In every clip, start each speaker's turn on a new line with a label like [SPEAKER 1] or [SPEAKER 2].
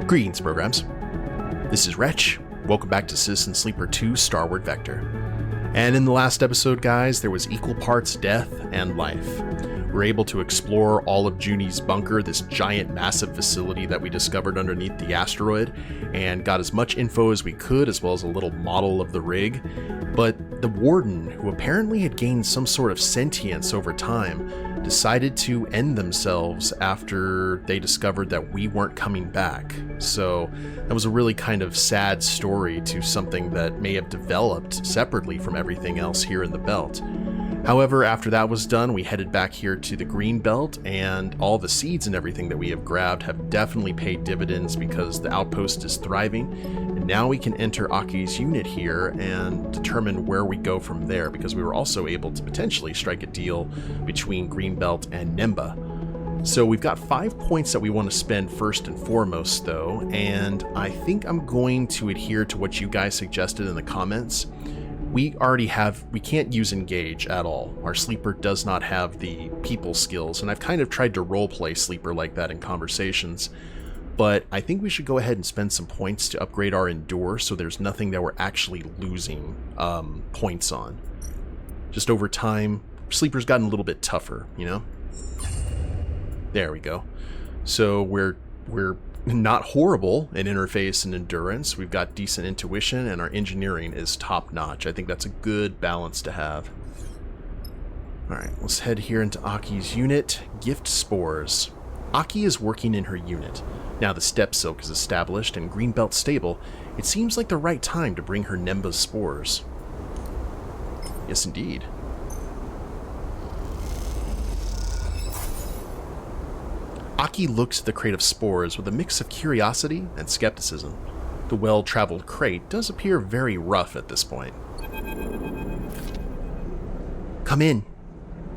[SPEAKER 1] Greetings, programs. This is Wretch. Welcome back to Citizen Sleeper 2 Starward Vector. And in the last episode, guys, there was equal parts death and life. We're able to explore all of Junie's bunker, this giant, massive facility that we discovered underneath the asteroid, and got as much info as we could, as well as a little model of the rig. But the warden, who apparently had gained some sort of sentience over time, decided to end themselves after they discovered that we weren't coming back. So that was a really kind of sad story to something that may have developed separately from everything else here in the belt. However, after that was done, we headed back here to the Greenbelt, and all the seeds and everything that we have grabbed have definitely paid dividends because the outpost is thriving. And now we can enter Aki's unit here and determine where we go from there, because we were also able to potentially strike a deal between Greenbelt and Nemba. So we've got 5 points that we want to spend first and foremost, though, and I think I'm going to adhere to what you guys suggested in the comments. We can't use engage at all. Our sleeper does not have the people skills, and I've kind of tried to roleplay sleeper like that in conversations, but I think we should go ahead and spend some points to upgrade our endure so there's nothing that we're actually losing points on. Just over time, sleeper's gotten a little bit tougher, you know? There we go. So we're not horrible in interface and endurance. We've got decent intuition, and our engineering is top-notch. I think that's a good balance to have. Alright, let's head here into Aki's unit. Gift spores. Aki is working in her unit. Now the step silk is established and Greenbelt stable, it seems like the right time to bring her Nemba's spores. Yes, indeed. Aki looks at the crate of spores with a mix of curiosity and skepticism. The well-traveled crate does appear very rough at this point. Come in.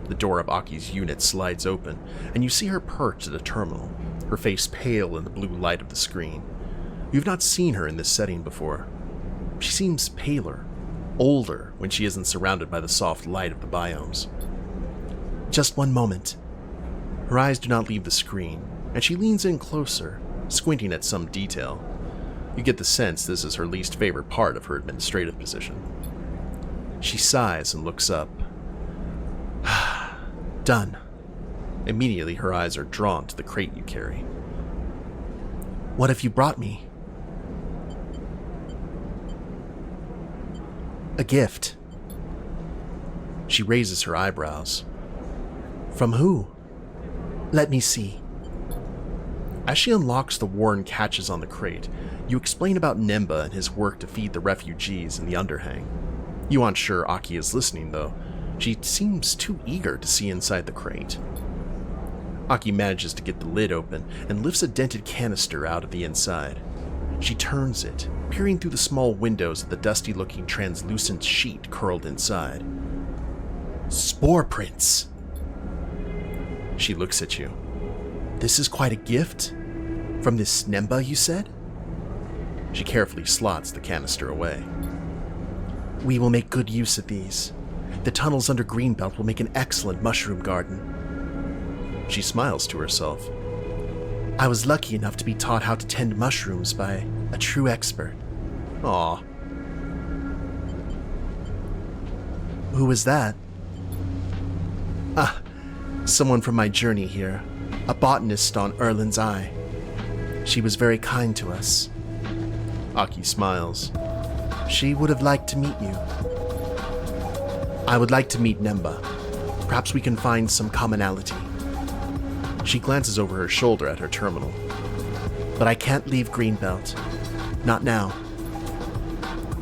[SPEAKER 1] The door of Aki's unit slides open, and you see her perched at a terminal, her face pale in the blue light of the screen. You've not seen her in this setting before. She seems paler, older when she isn't surrounded by the soft light of the biomes. Just one moment. Her eyes do not leave the screen, and she leans in closer, squinting at some detail. You get the sense this is her least favorite part of her administrative position. She sighs and looks up. Done. Immediately her eyes are drawn to the crate you carry. What have you brought me? A gift. She raises her eyebrows. From who? Let me see. As she unlocks the worn catches on the crate, you explain about Nemba and his work to feed the refugees in the underhang. You aren't sure Aki is listening, though. She seems too eager to see inside the crate. Aki manages to get the lid open and lifts a dented canister out of the inside. She turns it, peering through the small windows at the dusty-looking translucent sheet curled inside. Spore prints! She looks at you. This is quite a gift? From this Nemba, you said? She carefully slots the canister away. We will make good use of these. The tunnels under Greenbelt will make an excellent mushroom garden. She smiles to herself. I was lucky enough to be taught how to tend mushrooms by a true expert. Aw. Who was that? Someone from my journey here, a botanist on Erland's Eye. She was very kind to us. Aki smiles. She would have liked to meet you. I would like to meet Nemba. Perhaps we can find some commonality. She glances over her shoulder at her terminal. But I can't leave Greenbelt. Not now.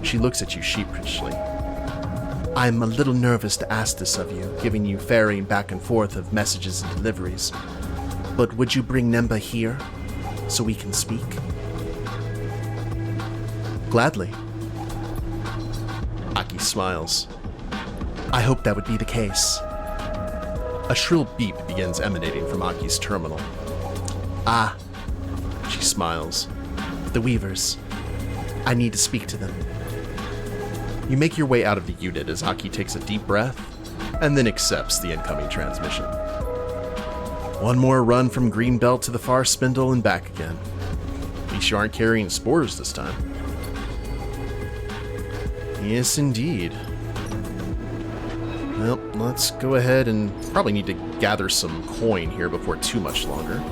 [SPEAKER 1] She looks at you sheepishly. I'm a little nervous to ask this of you, giving you ferrying back and forth of messages and deliveries. But would you bring Nemba here, so we can speak? Gladly. Aki smiles. I hope that would be the case. A shrill beep begins emanating from Aki's terminal. Ah, she smiles. The Weavers. I need to speak to them. You make your way out of the unit as Aki takes a deep breath, and then accepts the incoming transmission. One more run from Greenbelt to the Far Spindle and back again. least you aren't carrying spores this time. Yes, indeed. Well, let's go ahead and probably need to gather some coin here before too much longer.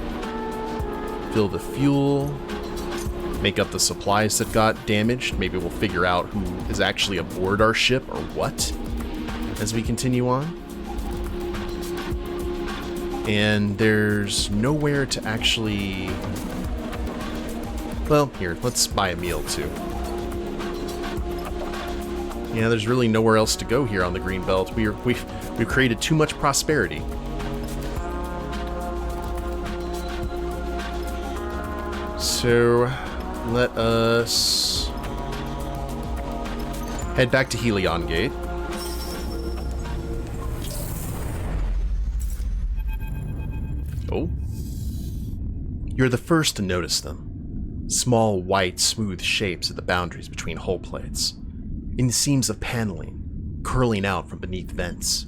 [SPEAKER 1] Fill the fuel. Make up the supplies that got damaged. Maybe we'll figure out who is actually aboard our ship or what as we continue on. And there's nowhere to actually... Well, here, let's buy a meal too. Yeah, there's really nowhere else to go here on the Greenbelt. We've created too much prosperity. So, let us head back to Helion Gate. Oh. You're the first to notice them. Small, white, smooth shapes at the boundaries between hull plates. In the seams of paneling, curling out from beneath vents.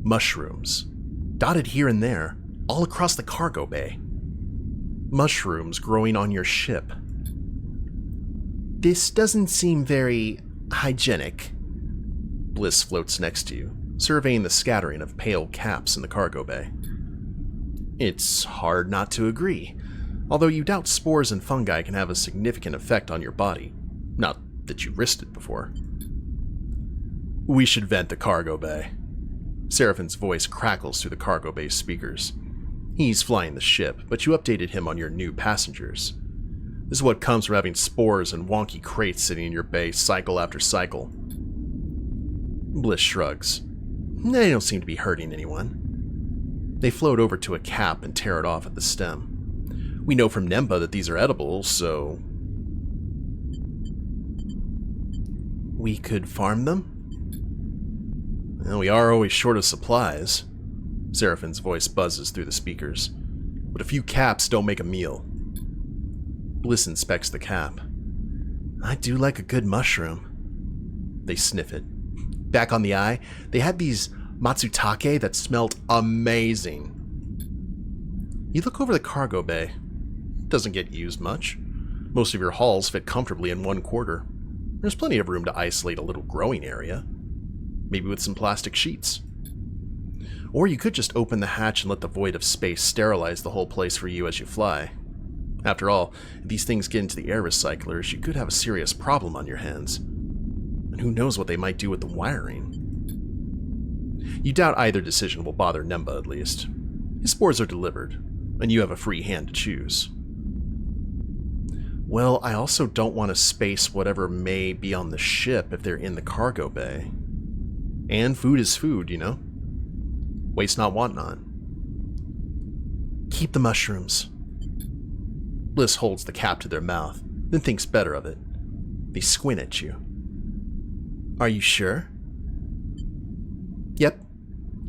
[SPEAKER 1] Mushrooms, dotted here and there, all across the cargo bay. Mushrooms growing on your ship. This doesn't seem very hygienic. Bliss floats next to you, surveying the scattering of pale caps in the cargo bay. It's hard not to agree, although you doubt spores and fungi can have a significant effect on your body. Not that you risked it before. We should vent the cargo bay. Seraphin's voice crackles through the cargo bay speakers. He's flying the ship, but you updated him on your new passengers. This is what comes from having spores and wonky crates sitting in your bay cycle after cycle. Bliss shrugs. They don't seem to be hurting anyone. They float over to a cap and tear it off at the stem. We know from Nemba that these are edible, so... We could farm them? Well, we are always short of supplies. Seraphin's voice buzzes through the speakers. But a few caps don't make a meal. Bliss inspects the cap. I do like a good mushroom. They sniff it. Back on the eye, they had these matsutake that smelled amazing. You look over the cargo bay. It doesn't get used much. Most of your halls fit comfortably in one quarter. There's plenty of room to isolate a little growing area. Maybe with some plastic sheets. Or you could just open the hatch and let the void of space sterilize the whole place for you as you fly. After all, if these things get into the air recyclers, you could have a serious problem on your hands. And who knows what they might do with the wiring. You doubt either decision will bother Nemba, at least. His spores are delivered, and you have a free hand to choose. Well, I also don't want to space whatever may be on the ship if they're in the cargo bay. And food is food, you know? Waste not, want not. Keep the mushrooms. Bliss holds the cap to their mouth, then thinks better of it. They squint at you. Are you sure? Yep.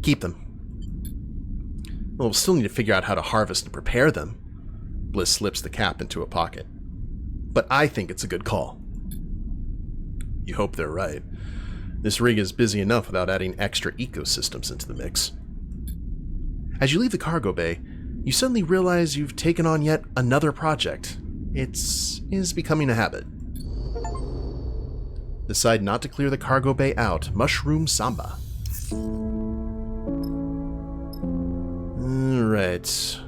[SPEAKER 1] Keep them. Well, we'll still need to figure out how to harvest and prepare them. Bliss slips the cap into a pocket. But I think it's a good call. You hope they're right. This rig is busy enough without adding extra ecosystems into the mix. As you leave the cargo bay, you suddenly realize you've taken on yet another project. It is becoming a habit. Decide not to clear the cargo bay out. Mushroom Samba. Alright.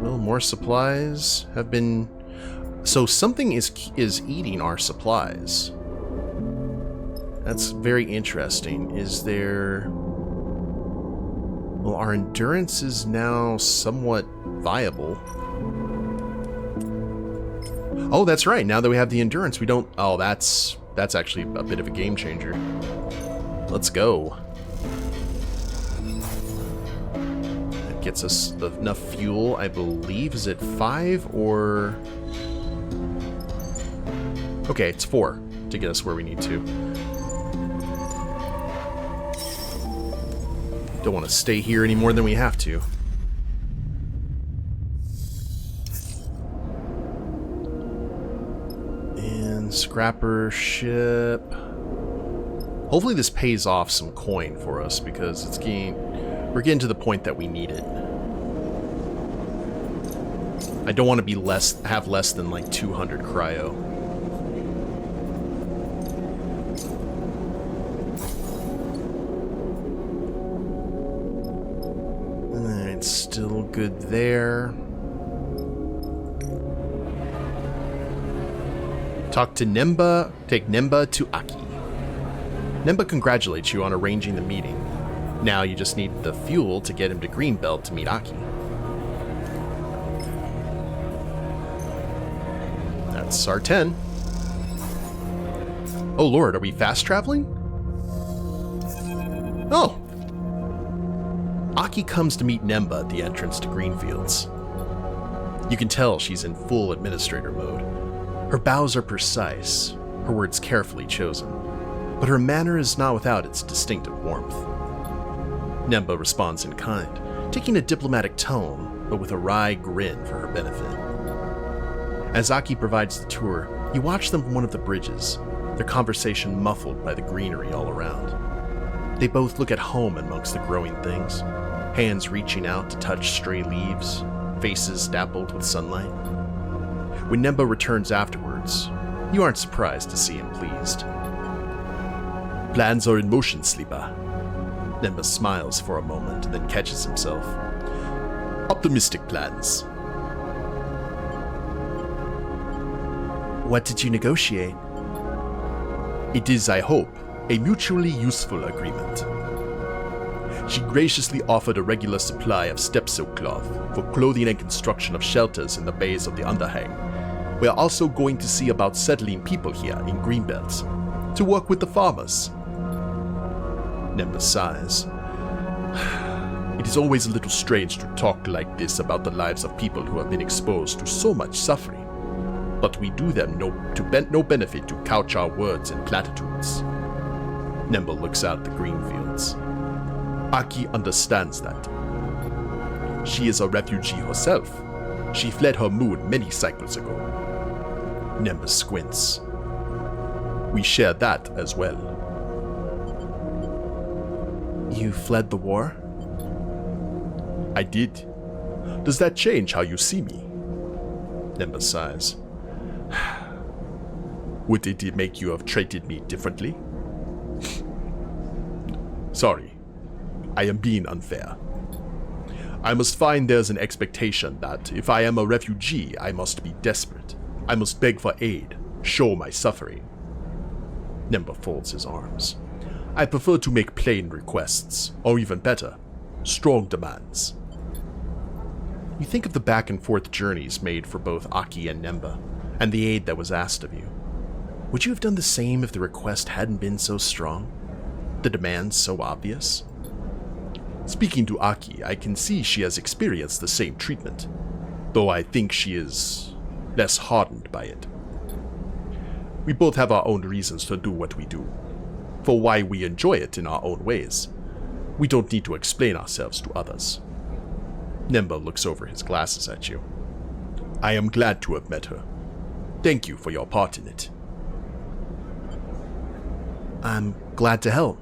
[SPEAKER 1] Well, more supplies have been... So something is eating our supplies. That's very interesting. Is there... Well, our endurance is now somewhat viable. Oh, that's right. Now that we have the endurance, we don't... Oh, that's actually a bit of a game changer. Let's go. That gets us enough fuel, I believe. Is it 5 or... Okay, it's 4 to get us where we need to. Don't want to stay here any more than we have to. And scrapper ship. Hopefully this pays off some coin for us because we're getting to the point that we need it. I don't want to have less than like 200 cryo. Alright, still good there. Talk to Nemba. Take Nemba to Aki. Nemba congratulates you on arranging the meeting. Now you just need the fuel to get him to Greenbelt to meet Aki. That's our 10. Oh lord, are we fast traveling? Oh! Aki comes to meet Nemba at the entrance to Greenfields. You can tell she's in full administrator mode. Her bows are precise, her words carefully chosen, but her manner is not without its distinctive warmth. Nemba responds in kind, taking a diplomatic tone, but with a wry grin for her benefit. As Aki provides the tour, you watch them from one of the bridges, their conversation muffled by the greenery all around. They both look at home amongst the growing things, hands reaching out to touch stray leaves, faces dappled with sunlight. When Nemba returns afterwards, you aren't surprised to see him pleased. Plans are in motion, Sleeper. Nemba smiles for a moment and then catches himself. Optimistic plans. What did you negotiate? It is, I hope, a mutually useful agreement. She graciously offered a regular supply of step silk cloth for clothing and construction of shelters in the bays of the underhang. We are also going to see about settling people here in Greenbelt, to work with the farmers. Nemba sighs. It is always a little strange to talk like this about the lives of people who have been exposed to so much suffering, but we do them no benefit to couch our words in platitudes. Nemba looks out at the green fields. Aki understands that. She is a refugee herself. She fled her moon many cycles ago. Nemba squints. We share that as well. You fled the war? I did. Does that change how you see me? Nemba sighs. Would it make you have treated me differently? Sorry, I am being unfair. I must find there's an expectation that if I am a refugee, I must be desperate. I must beg for aid, show my suffering. Nemba folds his arms. I prefer to make plain requests, or even better, strong demands. You think of the back and forth journeys made for both Aki and Nemba, and the aid that was asked of you. Would you have done the same if the request hadn't been so strong? The demands so obvious? Speaking to Aki, I can see she has experienced the same treatment, though I think she is less hardened by it. We both have our own reasons to do what we do, for why we enjoy it in our own ways. We don't need to explain ourselves to others. Nemba looks over his glasses at you. I am glad to have met her. Thank you for your part in it. I'm glad to help.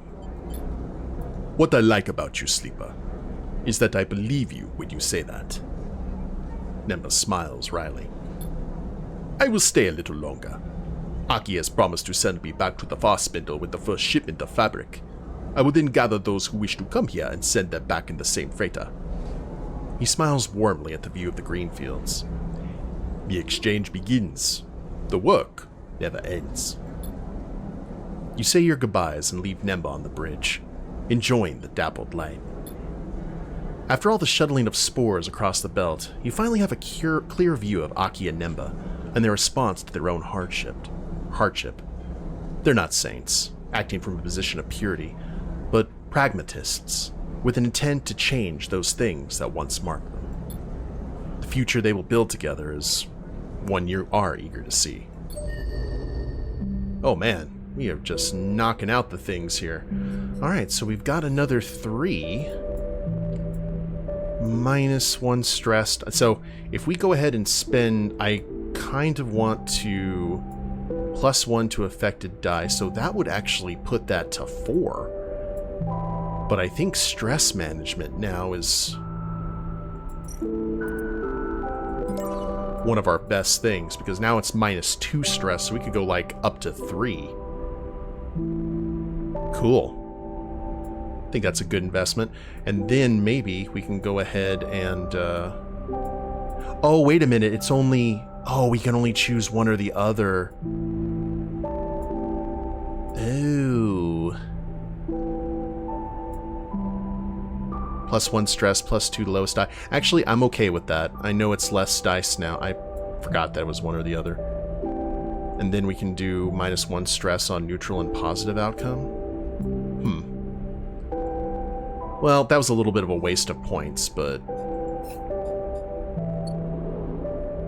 [SPEAKER 1] What I like about you, Sleeper, is that I believe you when you say that. Nemba smiles wryly. I will stay a little longer. Aki has promised to send me back to the Far Spindle with the first shipment of fabric. I will then gather those who wish to come here and send them back in the same freighter. He smiles warmly at the view of the green fields. The exchange begins. The work never ends. You say your goodbyes and leave Nemba on the bridge, enjoying the dappled light. After all the shuttling of spores across the belt, you finally have a clear view of Aki and Nemba and their response to their own hardship. They're not saints, acting from a position of purity, but pragmatists, with an intent to change those things that once marked them. The future they will build together is one you are eager to see. Oh man, we are just knocking out the things here. Alright, so we've got another 3. -1 stressed. So if we go ahead and spend, I kind of want to +1 to affected die, so that would actually put that to 4. But I think stress management now is... one of our best things, because now it's -2 stress, so we could go like up to 3. Cool. I think that's a good investment. And then maybe we can go ahead and... Oh, wait a minute. It's only... Oh, we can only choose one or the other. Ooh. +1 stress, +2 to lowest die. Actually, I'm okay with that. I know it's less dice now. I forgot that it was one or the other. And then we can do -1 stress on neutral and positive outcome. Well, that was a little bit of a waste of points, but...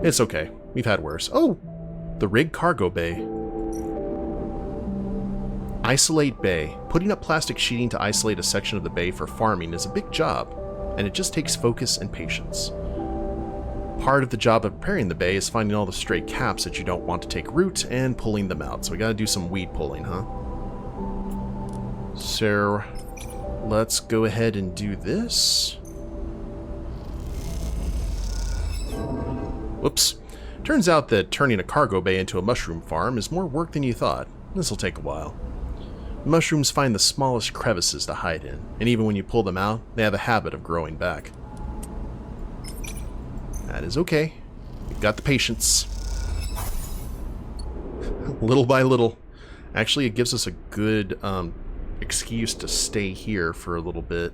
[SPEAKER 1] It's okay. We've had worse. Oh! The rig cargo bay. Isolate bay. Putting up plastic sheeting to isolate a section of the bay for farming is a big job, and it just takes focus and patience. Part of the job of preparing the bay is finding all the stray caps that you don't want to take root and pulling them out. So we gotta do some weed pulling, huh? So, let's go ahead and do this. Whoops. Turns out that turning a cargo bay into a mushroom farm is more work than you thought. This'll take a while. Mushrooms find the smallest crevices to hide in, and even when you pull them out, they have a habit of growing back. That is okay. We've got the patience. Little by little. Actually, it gives us a good excuse to stay here for a little bit.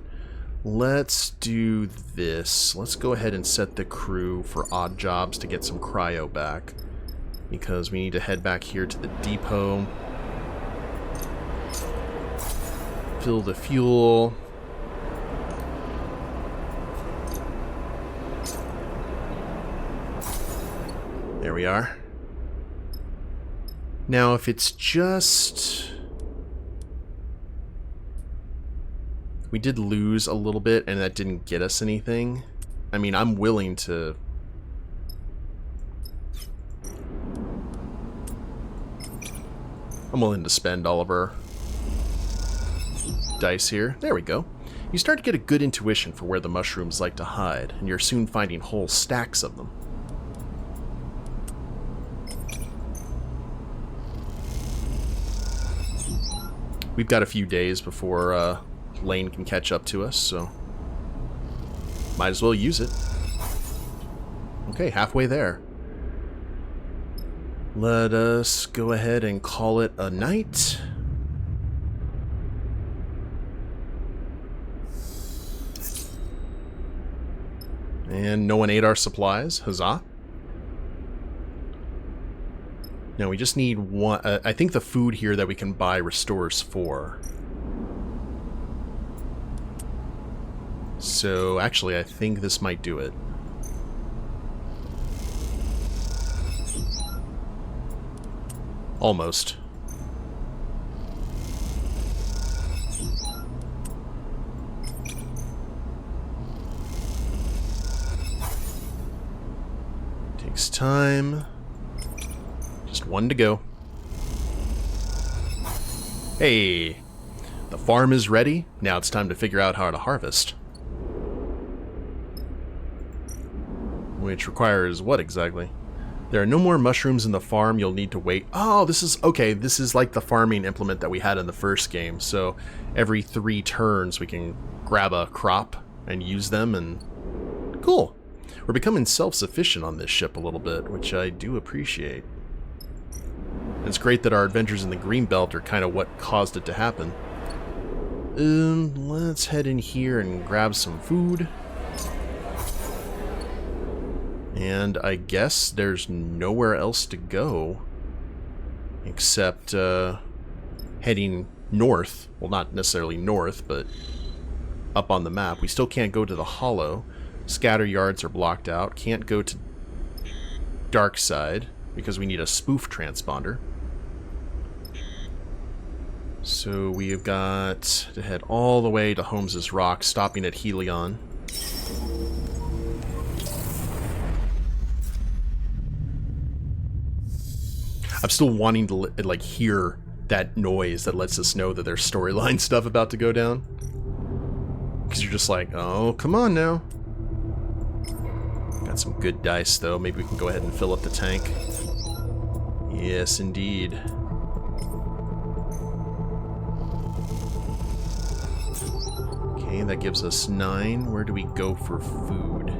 [SPEAKER 1] Let's do this. Let's go ahead and set the crew for odd jobs to get some cryo back, because we need to head back here to the depot. Fill the fuel. There we are. Now, if it's just... We did lose a little bit, and that didn't get us anything. I mean, I'm willing to... I'm willing to spend all of our dice here. There we go. You start to get a good intuition for where the mushrooms like to hide, and you're soon finding whole stacks of them. We've got a few days before Lane can catch up to us, so might as well use it. Okay, halfway there. Let us go ahead and call it a night. And no one ate our supplies. Huzzah. Now we just need one... I think the food here that we can buy restores 4. So, actually, I think this might do it. Almost. Takes time. Just one to go. Hey! The farm is ready. Now it's time to figure out how to harvest. Which requires what exactly? There are no more mushrooms in the farm. You'll need to wait. Oh, this is... Okay, this is like the farming implement that we had in the first game. So every 3 turns we can grab a crop and use them, and... Cool. We're becoming self-sufficient on this ship a little bit, which I do appreciate. It's great that our adventures in the Greenbelt are kind of what caused it to happen. Let's head in here and grab some food. And I guess there's nowhere else to go except heading north. Well, not necessarily north, but up on the map. We still can't go to the Hollow. Scatter yards are blocked out. Can't go to Dark Side because we need a spoof transponder. So we have got to head all the way to Holmes's Rock, stopping at Helion. I'm still wanting to like hear that noise that lets us know that there's storyline stuff about to go down. Because you're just like, oh, come on now. Got some good dice, though. Maybe we can go ahead and fill up the tank. Yes, indeed. Okay, that gives us 9. Where do we go for food?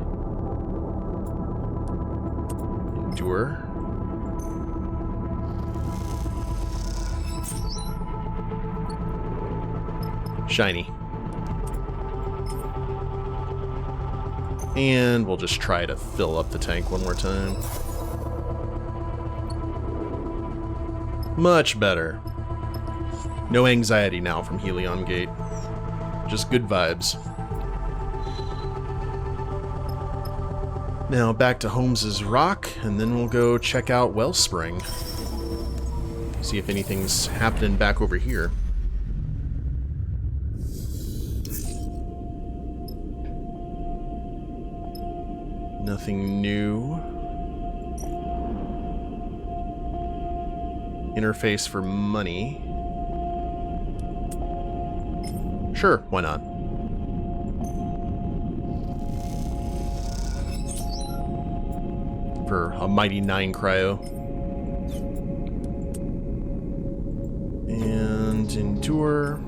[SPEAKER 1] Endure. Shiny. And we'll just try to fill up the tank one more time. Much better. No anxiety now from Helion Gate. Just good vibes. Now back to Holmes's Rock, and then we'll go check out Wellspring. See if anything's happening back over here. Nothing new. Interface for money. Sure, why not? For a mighty 9 cryo. And endure.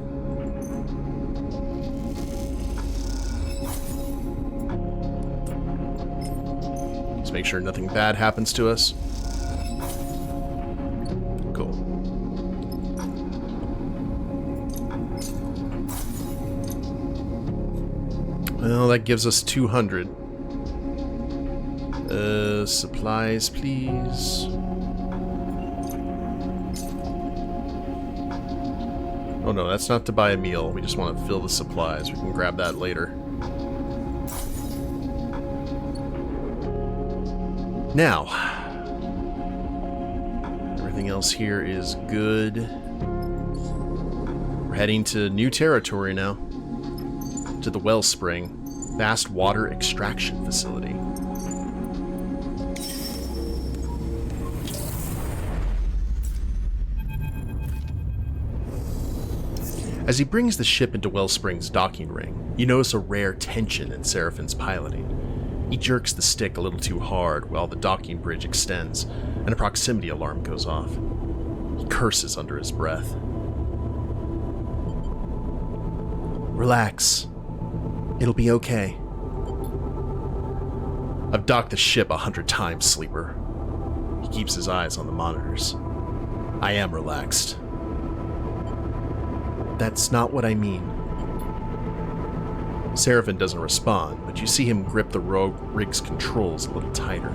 [SPEAKER 1] Let's make sure nothing bad happens to us. Cool. Well, that gives us 200. Supplies, please. Oh no, that's not to buy a meal. We just want to fill the supplies. We can grab that later. Now, everything else here is good. We're heading to new territory now. To the Wellspring, vast water extraction facility. As he brings the ship into Wellspring's docking ring, you notice a rare tension in Seraphin's piloting. He jerks the stick a little too hard while the docking bridge extends, and a proximity alarm goes off. He curses under his breath. Relax. It'll be okay. I've docked the ship 100 times, Sleeper. He keeps his eyes on the monitors. I am relaxed. That's not what I mean. Seraphin doesn't respond, but you see him grip the rig's controls a little tighter.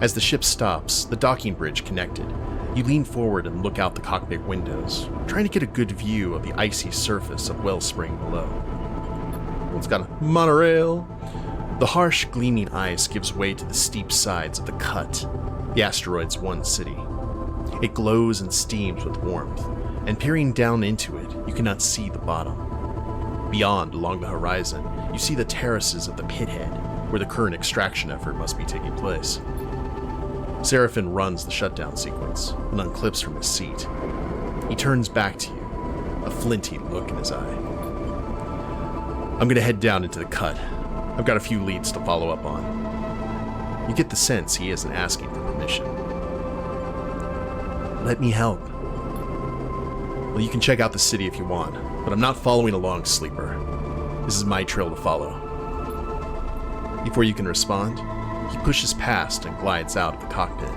[SPEAKER 1] As the ship stops, the docking bridge connected. You lean forward and look out the cockpit windows, trying to get a good view of the icy surface of Wellspring below. It's got a monorail. The harsh, gleaming ice gives way to the steep sides of the Cut, the asteroid's one city. It glows and steams with warmth, and peering down into it, you cannot see the bottom. Beyond, along the horizon, you see the terraces of the pithead, where the current extraction effort must be taking place. Seraphin runs the shutdown sequence and unclips from his seat. He turns back to you, a flinty look in his eye. I'm gonna head down into the Cut. I've got a few leads to follow up on. You get the sense he isn't asking for permission. Let me help. Well, you can check out the city if you want, but I'm not following along, Sleeper. This is my trail to follow. Before you can respond, he pushes past and glides out of the cockpit.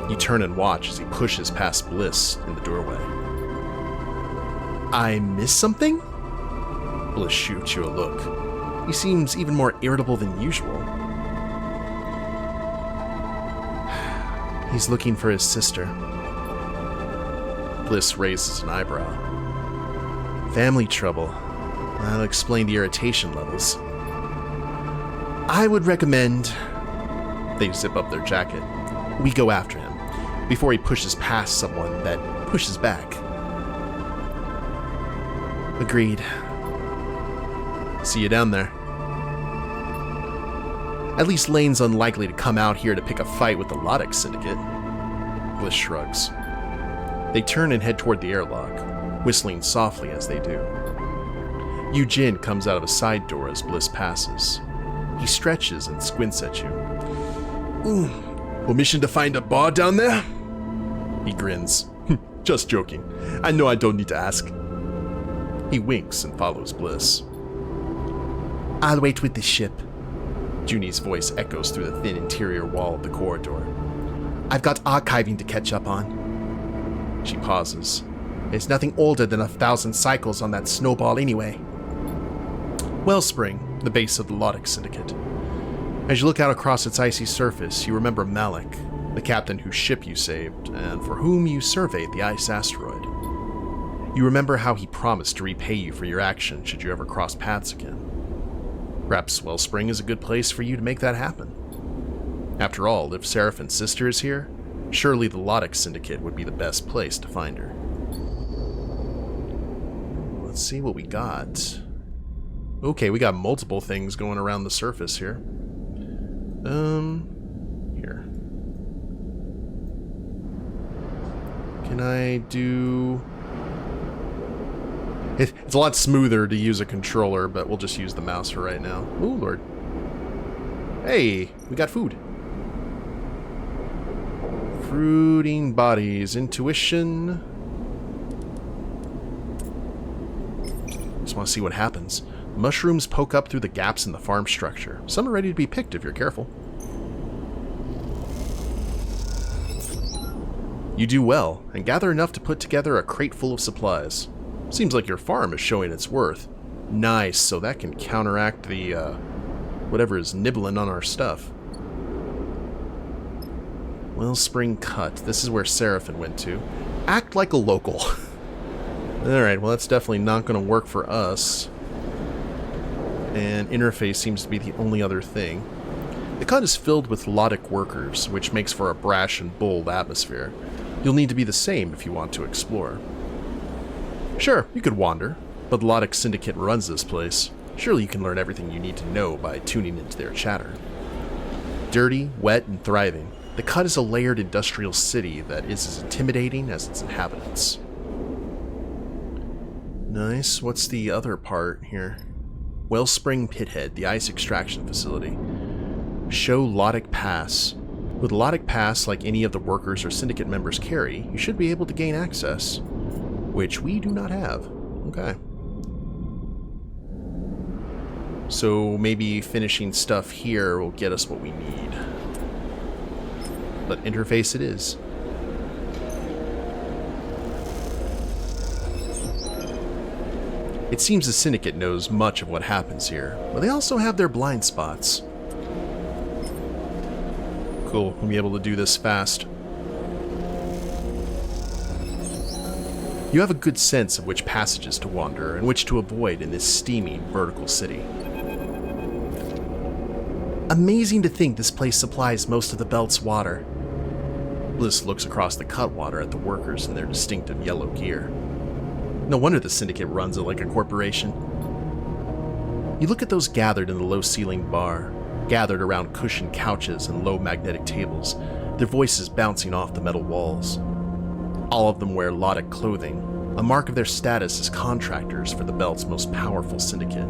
[SPEAKER 1] You turn and watch as he pushes past Bliss in the doorway. I missed something? Bliss shoots you a look. He seems even more irritable than usual. He's looking for his sister. Bliss raises an eyebrow. Family trouble. That'll explain the irritation levels. I would recommend... They zip up their jacket. We go after him, before he pushes past someone that pushes back. Agreed. See you down there. At least Lane's unlikely to come out here to pick a fight with the Lodex Syndicate. Bliss shrugs. They turn and head toward the airlock, whistling softly as they do. Yu Jin comes out of a side door as Bliss passes. He stretches and squints at you. Permission to find a bar down there? He grins. Just joking. I know I don't need to ask. He winks and follows Bliss. I'll wait with the ship. Junie's voice echoes through the thin interior wall of the corridor. I've got archiving to catch up on. She pauses. There's nothing older than 1,000 cycles on that snowball anyway. Wellspring, the base of the Lodic Syndicate. As you look out across its icy surface, you remember Malik, the captain whose ship you saved, and for whom you surveyed the ice asteroid. You remember how he promised to repay you for your action should you ever cross paths again. Perhaps Wellspring is a good place for you to make that happen. After all, if Seraphin's sister is here, surely the Lodic Syndicate would be the best place to find her. Let's see what we got. Okay, we got multiple things going around the surface here. Here. Can I do... It's a lot smoother to use a controller, but we'll just use the mouse for right now. Ooh, Lord. Hey, we got food. Fruiting bodies, intuition. Just want to see what happens. Mushrooms poke up through the gaps in the farm structure. Some are ready to be picked if you're careful. You do well, and gather enough to put together a crate full of supplies. Seems like your farm is showing its worth. Nice, so that can counteract the, whatever is nibbling on our stuff. Wellspring Cut. This is where Seraphin went to. Act like a local. Alright, well that's definitely not going to work for us. And interface seems to be the only other thing. The cut is filled with Lodic workers, which makes for a brash and bold atmosphere. You'll need to be the same if you want to explore. Sure, you could wander, but the Lodic Syndicate runs this place. Surely you can learn everything you need to know by tuning into their chatter. Dirty, wet, and thriving, the cut is a layered industrial city that is as intimidating as its inhabitants. Nice. What's the other part here? Wellspring Pithead, the ice extraction facility. Show Lodic Pass. With Lodic Pass, like any of the workers or syndicate members carry, you should be able to gain access. Which we do not have. Okay. So maybe finishing stuff here will get us what we need. But interface it is. It seems the Syndicate knows much of what happens here, but they also have their blind spots. Cool, we'll be able to do this fast. You have a good sense of which passages to wander and which to avoid in this steaming vertical city. Amazing to think this place supplies most of the belt's water. Bliss looks across the cutwater at the workers in their distinctive yellow gear. No wonder the Syndicate runs it like a corporation. You look at those gathered in the low-ceilinged bar, gathered around cushioned couches and low magnetic tables, their voices bouncing off the metal walls. All of them wear Lodic clothing, a mark of their status as contractors for the Belt's most powerful syndicate.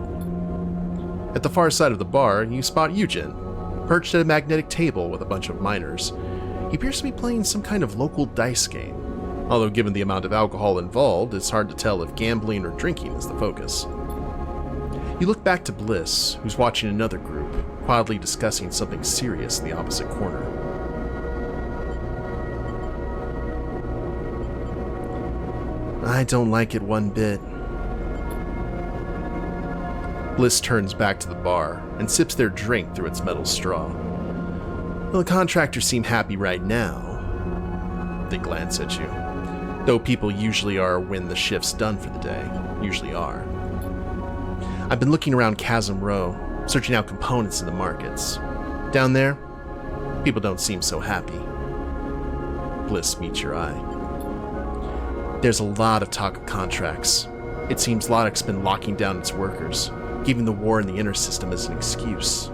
[SPEAKER 1] At the far side of the bar, you spot Eugen, perched at a magnetic table with a bunch of miners. He appears to be playing some kind of local dice game. Although given the amount of alcohol involved, it's hard to tell if gambling or drinking is the focus. You look back to Bliss, who's watching another group, quietly discussing something serious in the opposite corner. I don't like it one bit. Bliss turns back to the bar and sips their drink through its metal straw. Well, the contractors seem happy right now. They glance at you. Though people usually are when the shift's done for the day. Usually are. I've been looking around Chasm Row, searching out components in the markets. Down there, people don't seem so happy. Bliss meets your eye. There's a lot of talk of contracts. It seems Lodic's been locking down its workers, giving the war in the inner system as an excuse.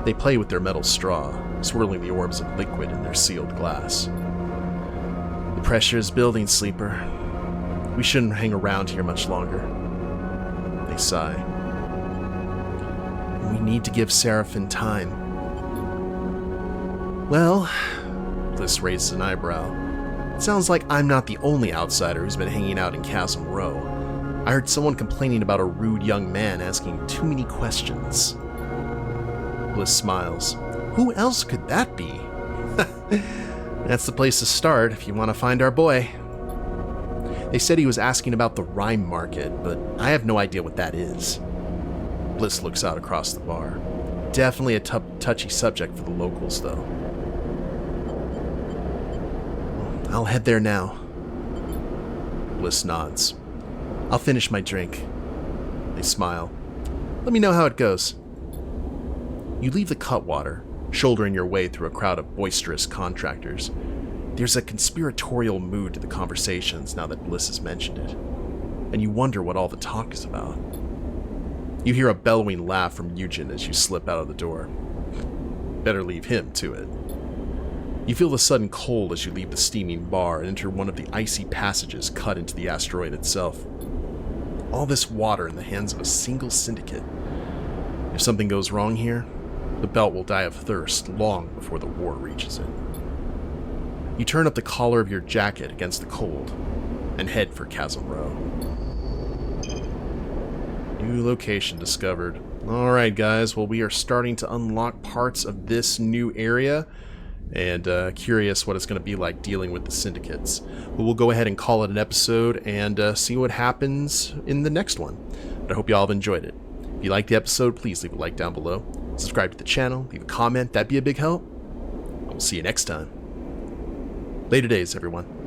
[SPEAKER 1] They play with their metal straw, swirling the orbs of liquid in their sealed glass. The pressure is building, Sleeper. We shouldn't hang around here much longer. They sigh. We need to give Seraphine time. Well, Bliss raises an eyebrow. It sounds like I'm not the only outsider who's been hanging out in Chasm Row. I heard someone complaining about a rude young man asking too many questions. Bliss smiles. Who else could that be? That's the place to start if you want to find our boy. They said he was asking about the rhyme market, but I have no idea what that is. Bliss looks out across the bar. Definitely a touchy subject for the locals, though. I'll head there now. Bliss nods. I'll finish my drink. They smile. Let me know how it goes. You leave the Cutwater, shouldering your way through a crowd of boisterous contractors. There's a conspiratorial mood to the conversations now that Bliss has mentioned it, and you wonder what all the talk is about. You hear a bellowing laugh from Eugen as you slip out of the door. Better leave him to it. You feel the sudden cold as you leave the steaming bar and enter one of the icy passages cut into the asteroid itself. All this water in the hands of a single syndicate. If something goes wrong here, the belt will die of thirst long before the war reaches it. You turn up the collar of your jacket against the cold and head for Chasm Row. New location discovered. Alright guys, well we are starting to unlock parts of this new area, and curious what it's going to be like dealing with the syndicates. But we'll go ahead and call it an episode and see what happens in the next one. But I hope you all have enjoyed it. If you liked the episode, please leave a like down below. Subscribe to the channel, leave a comment, that'd be a big help. I will see you next time. Later days, everyone.